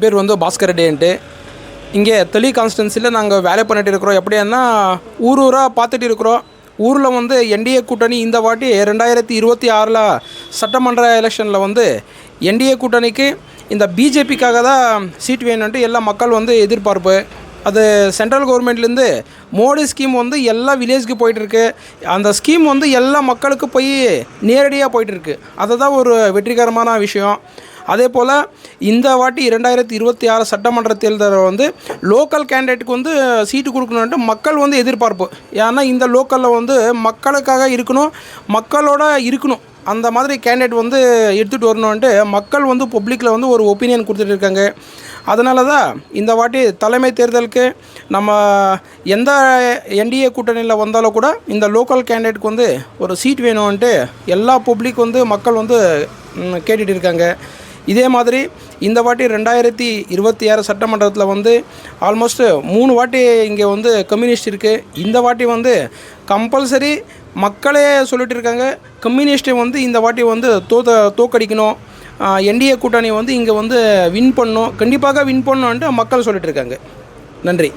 பேர் வந்து பாஸ்கர் ரெட்டின்ட்டு. இங்கே தெளி கான்ஸ்டன்சியில் நாங்கள் வேலை பண்ணிட்டு இருக்கிறோம். எப்படின்னா ஊராக பார்த்துட்டு இருக்கிறோம். ஊரில் வந்து என்டிஏ கூட்டணி இந்த வாட்டி 2026 சட்டமன்ற எலெக்ஷனில் வந்து என்டிஏ கூட்டணிக்கு இந்த பிஜேபிக்காக தான் சீட் வேணுன்ட்டு எல்லா மக்கள் வந்து எதிர்பார்ப்பு. அது சென்ட்ரல் கவர்மெண்ட்லேருந்து மோடி ஸ்கீம் வந்து எல்லா வில்லேஜுக்கு போயிட்டுருக்கு. அந்த ஸ்கீம் வந்து எல்லா மக்களுக்கு போய் நேரடியாக போயிட்டுருக்கு. அதுதான் ஒரு வெற்றிகரமான விஷயம். அதே போல் இந்த வாட்டி 2026 சட்டமன்ற தேர்தலில் வந்து லோக்கல் கேண்டிடேட்டுக்கு வந்து சீட்டு கொடுக்கணுன்ட்டு மக்கள் வந்து எதிர்பார்ப்பு. ஏன்னா இந்த லோக்கலில் வந்து மக்களுக்காக இருக்கணும், மக்களோட இருக்கணும், அந்த மாதிரி கேண்டிடேட் வந்து எடுத்துகிட்டு வரணுன்ட்டு மக்கள் வந்து பப்ளிக்கில் வந்து ஒரு ஒப்பீனியன் கொடுத்துட்டு இருக்காங்க. அதனால தான் இந்த வாட்டி தலைமை தேர்தலுக்கு நம்ம எந்த என்டிஏ கூட்டணியில் வந்தாலும் கூட இந்த லோக்கல் கேண்டிடேட்டுக்கு வந்து ஒரு சீட் வேணும்ன்ட்டு எல்லா பப்ளிக் வந்து மக்கள் வந்து கேட்டுட்டு இருக்காங்க. இதே மாதிரி இந்த வாட்டி 2026 சட்டமன்றத்தில் வந்து ஆல்மோஸ்ட் 3 வாட்டி இங்கே வந்து கம்யூனிஸ்ட் இருக்குது. இந்த வாட்டி வந்து கம்பல்சரி மக்களே சொல்லிட்டு இருக்காங்க, கம்யூனிஸ்ட்டை வந்து இந்த வாட்டி வந்து தோக்கடிக்கணும், என்டிஏ கூட்டணி வந்து இங்கே வந்து வின் பண்ணணும், கண்டிப்பாக வின் பண்ணணுன்ட்டு மக்கள் சொல்லிட்டு இருக்காங்க. நன்றி.